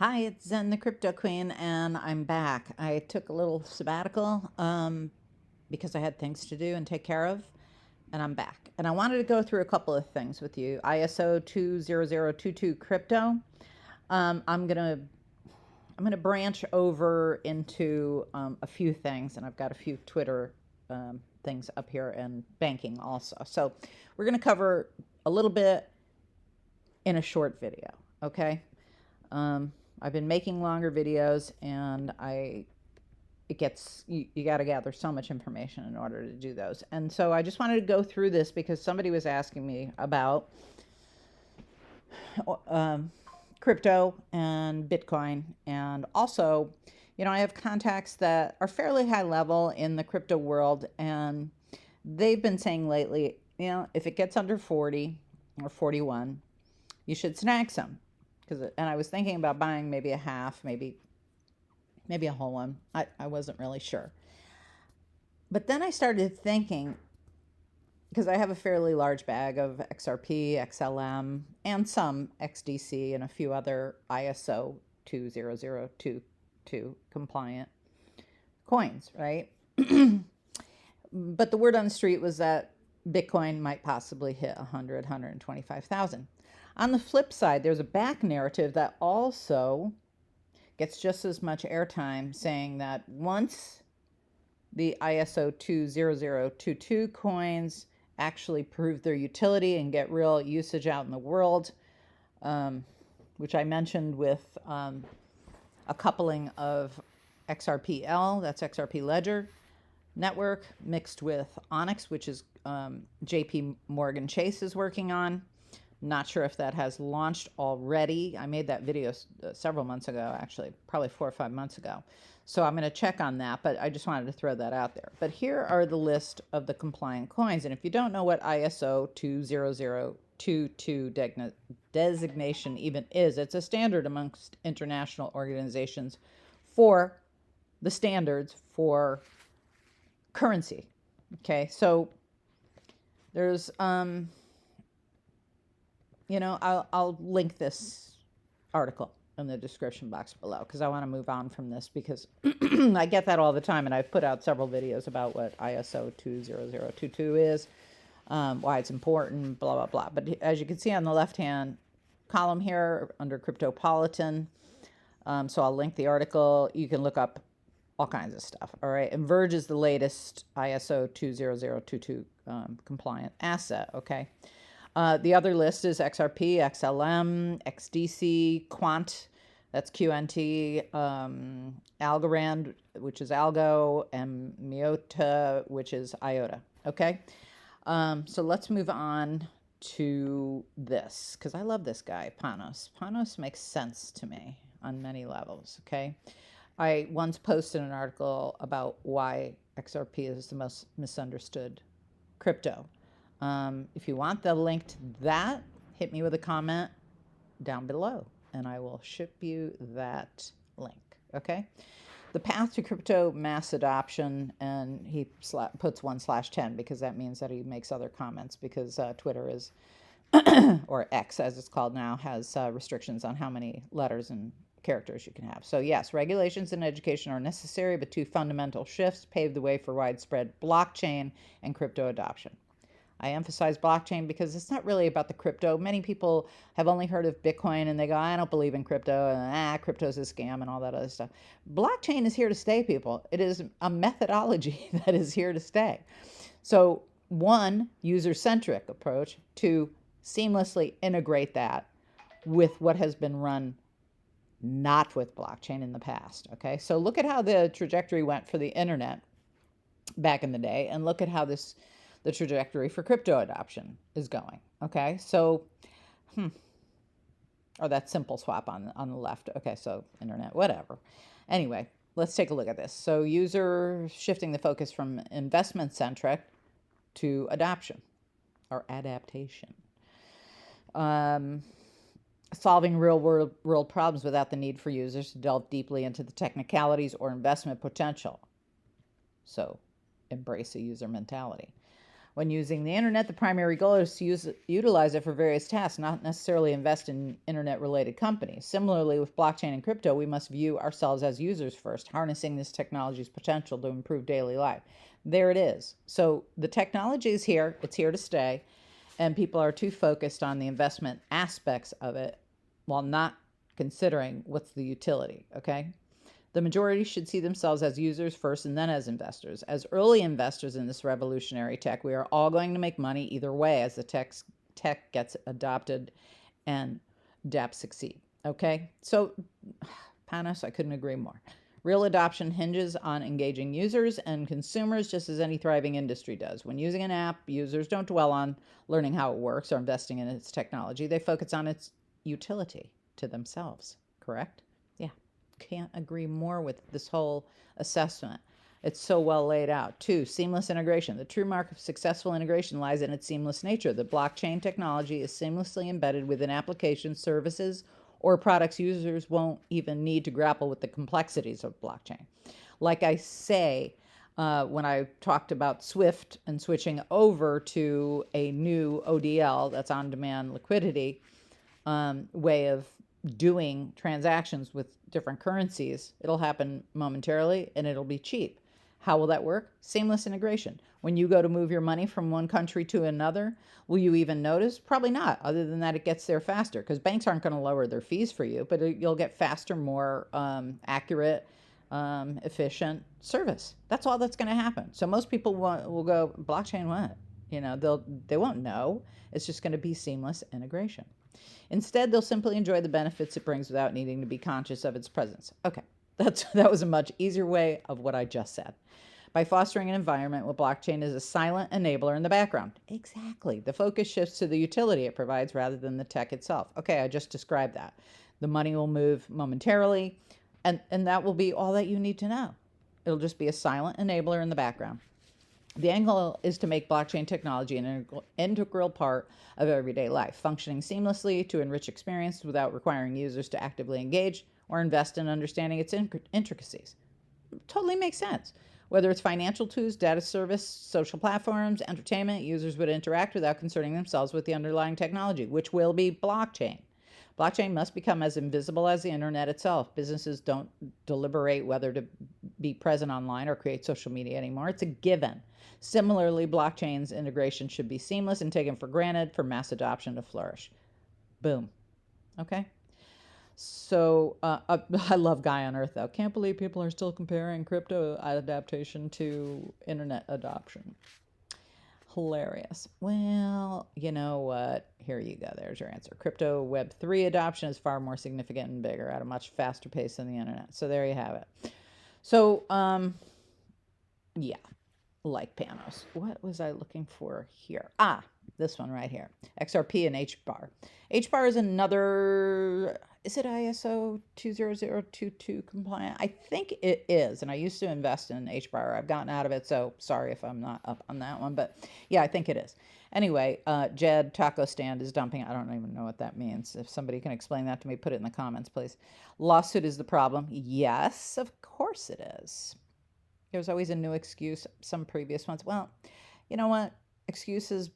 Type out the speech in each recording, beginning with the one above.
Hi, it's Zen the Crypto Queen, and I'm back. I took a little sabbatical because I had things to do and take care of, and I'm back. And I wanted to go through a couple of things with you. ISO 20022 crypto. I'm gonna branch over into a few things, and I've got a few Twitter things up here and banking also. So we're gonna cover a little bit in a short video. Okay. I've been making longer videos, and you got to gather so much information in order to do those. And so I just wanted to go through this because somebody was asking me about crypto and Bitcoin, and also, I have contacts that are fairly high level in the crypto world, and they've been saying lately, if it gets under 40 or 41, you should snag some. And I was thinking about buying maybe a half, maybe a whole one. I wasn't really sure. But then I started thinking, because I have a fairly large bag of XRP, XLM, and some XDC and a few other ISO 20022 compliant coins, right? But the word on the street was that Bitcoin might possibly hit 100, 125,000. On the flip side, there's a back narrative that also gets just as much airtime, saying that once the ISO 20022 coins actually prove their utility and get real usage out in the world, which I mentioned with a coupling of XRPL, that's XRP Ledger Network, mixed with Onyx, which is JP Morgan Chase is working on. Not sure if that has launched already. I made that video several months ago, actually, probably 4 or 5 months ago. So I'm going to check on that, but I just wanted to throw that out there. But here are the list of the compliant coins. And if you don't know what ISO 20022 designation even is, it's a standard amongst international organizations for the standards for currency. Okay, so there's I'll link this article in the description box below because I want to move on from this because I get that all the time, and I've put out several videos about what ISO 20022 is, why it's important, blah, blah, blah. But as you can see on the left-hand column here under Cryptopolitan, so I'll link the article. You can look up all kinds of stuff, all right? And Verge is the latest ISO 20022 compliant asset, okay? The other list is XRP, XLM, XDC, Quant, that's QNT, Algorand, which is Algo, and Miota, which is IOTA. Okay, so let's move on to this, because I love this guy, Panos. Panos makes sense to me on many levels, okay? I once posted an article about why XRP is the most misunderstood crypto. If you want the link to that, hit me with a comment down below, and I will ship you that link, okay? The path to crypto mass adoption, and he puts 1/10 because that means that he makes other comments because Twitter is, or X as it's called now, has restrictions on how many letters and characters you can have. So yes, regulations and education are necessary, but two fundamental shifts pave the way for widespread blockchain and crypto adoption. I emphasize blockchain because it's not really about the crypto. Many people have only heard of Bitcoin and they go, I don't believe in crypto, and crypto's a scam and all that other stuff. Blockchain is here to stay, people. It is a methodology that is here to stay. So one, user-centric approach. Two, seamlessly integrate that with what has been run not with blockchain in the past, okay? So look at how the trajectory went for the internet back in the day, and look at how the trajectory for crypto adoption is going, okay? So, that simple swap on the left. Okay, so internet, whatever. Anyway, let's take a look at this. So user shifting the focus from investment-centric to adoption or adaptation. Solving real world problems without the need for users to delve deeply into the technicalities or investment potential. So embrace a user mentality. When using the internet, the primary goal is to utilize it for various tasks, not necessarily invest in internet-related companies. Similarly, with blockchain and crypto, we must view ourselves as users first, harnessing this technology's potential to improve daily life. There it is. So the technology is here. It's here to stay. And people are too focused on the investment aspects of it while not considering what's the utility, okay? The majority should see themselves as users first and then as investors. As early investors in this revolutionary tech, we are all going to make money either way as the tech gets adopted and dApps succeed. Okay? So, Panos, I couldn't agree more. Real adoption hinges on engaging users and consumers just as any thriving industry does. When using an app, users don't dwell on learning how it works or investing in its technology. They focus on its utility to themselves. Correct? Yeah. Can't agree more with this whole assessment. It's so well laid out. 2, seamless integration. The true mark of successful integration lies in its seamless nature. The blockchain technology is seamlessly embedded within applications, services, or products. Users won't even need to grapple with the complexities of blockchain. Like I say, when I talked about Swift and switching over to a new ODL, that's on-demand liquidity, way of doing transactions with different currencies, it'll happen momentarily and it'll be cheap. How will that work? Seamless integration. When you go to move your money from one country to another, will you even notice? Probably not, other than that it gets there faster, because banks aren't going to lower their fees for you, but you'll get faster, more accurate, efficient service. That's all that's going to happen. So most people will go, blockchain what? You know, they won't know. It's just going to be seamless integration. Instead, they'll simply enjoy the benefits it brings without needing to be conscious of its presence. Okay, that was a much easier way of what I just said. By fostering an environment where blockchain is a silent enabler in the background. Exactly. The focus shifts to the utility it provides rather than the tech itself. Okay, I just described that. The money will move momentarily, and that will be all that you need to know. It'll just be a silent enabler in the background. The angle is to make blockchain technology an integral part of everyday life, functioning seamlessly to enrich experience without requiring users to actively engage or invest in understanding its intricacies. Totally makes sense. Whether it's financial tools, data service, social platforms, entertainment, users would interact without concerning themselves with the underlying technology, which will be blockchain. Blockchain must become as invisible as the internet itself. Businesses don't deliberate whether to be present online or create social media anymore. It's a given. Similarly, blockchain's integration should be seamless and taken for granted for mass adoption to flourish. Boom. Okay? So I love Guy on Earth, though. Can't believe people are still comparing crypto adaptation to internet adoption. Hilarious. Well, you know what? Here you go. There's your answer. Crypto Web3 adoption is far more significant and bigger at a much faster pace than the internet. So there you have it. So, yeah, like Panos. What was I looking for here? This one right here. XRP and HBAR. HBAR is another, is it ISO 20022 compliant? I think it is, and I used to invest in HBAR. I've gotten out of it, so sorry if I'm not up on that one, but yeah, I think it is. Anyway, Jed Taco Stand is dumping. I don't even know what that means. If somebody can explain that to me, put it in the comments, please. Lawsuit is the problem. Yes, of course it is. There's always a new excuse. Some previous ones. Well, you know what? Excuses,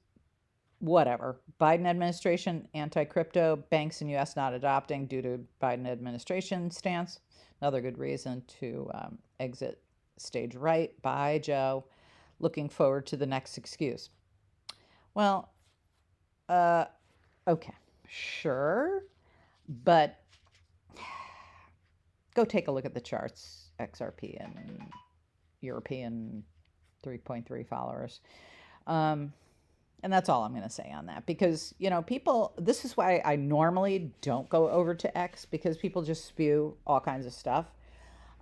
whatever. Biden administration, anti-crypto, banks in U.S. not adopting due to Biden administration stance. Another good reason to exit stage right. Bye, Joe. Looking forward to the next excuse. Well, okay, sure, but go take a look at the charts, XRP and European 3.3 followers. And that's all I'm going to say on that, because, you know, people, this is why I normally don't go over to X, because people just spew all kinds of stuff.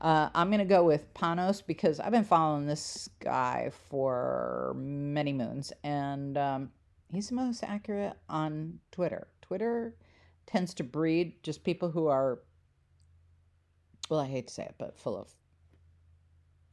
I'm going to go with Panos because I've been following this guy for many moons, and he's the most accurate on Twitter. Twitter tends to breed just people who are, well, I hate to say it, but full of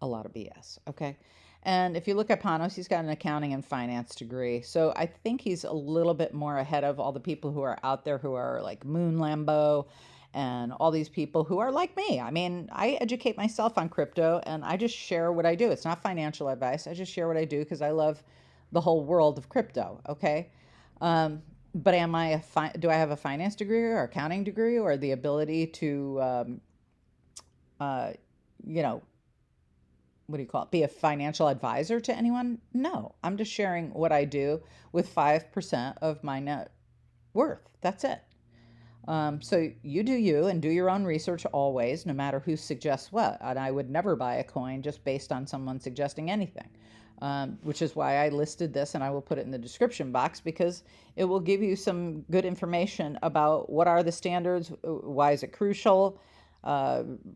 a lot of BS, okay? And if you look at Panos, he's got an accounting and finance degree. So I think he's a little bit more ahead of all the people who are out there who are like Moon Lambo and all these people who are like me. I mean, I educate myself on crypto and I just share what I do. It's not financial advice. I just share what I do because I love the whole world of crypto. Okay. But do I have a finance degree or accounting degree or the ability to, uh, you know, what do you call it? Be a financial advisor to anyone? No, I'm just sharing what I do with 5% of my net worth. That's it. So you do you and do your own research always, no matter who suggests what. And I would never buy a coin just based on someone suggesting anything, which is why I listed this, and I will put it in the description box because it will give you some good information about what are the standards, why is it crucial,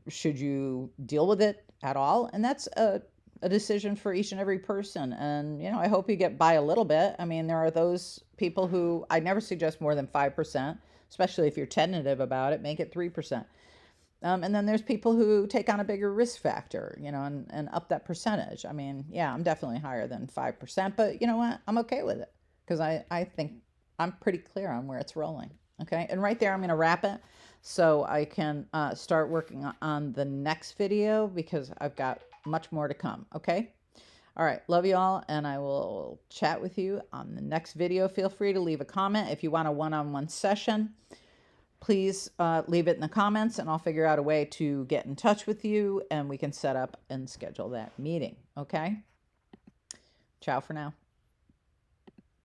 should you deal with it at all, and that's a decision for each and every person. And I hope you get by a little bit. I mean, there are those people who I never suggest more than 5%, especially if you're tentative about it. Make it 3%. And then there's people who take on a bigger risk factor, and up that percentage. I mean, yeah, I'm definitely higher than 5%, but you know what? I'm okay with it because I think I'm pretty clear on where it's rolling. Okay. And right there, I'm going to wrap it so I can start working on the next video because I've got much more to come. Okay. All right. Love you all. And I will chat with you on the next video. Feel free to leave a comment if you want a one-on-one session. Please leave it in the comments and I'll figure out a way to get in touch with you and we can set up and schedule that meeting. Okay. Ciao for now.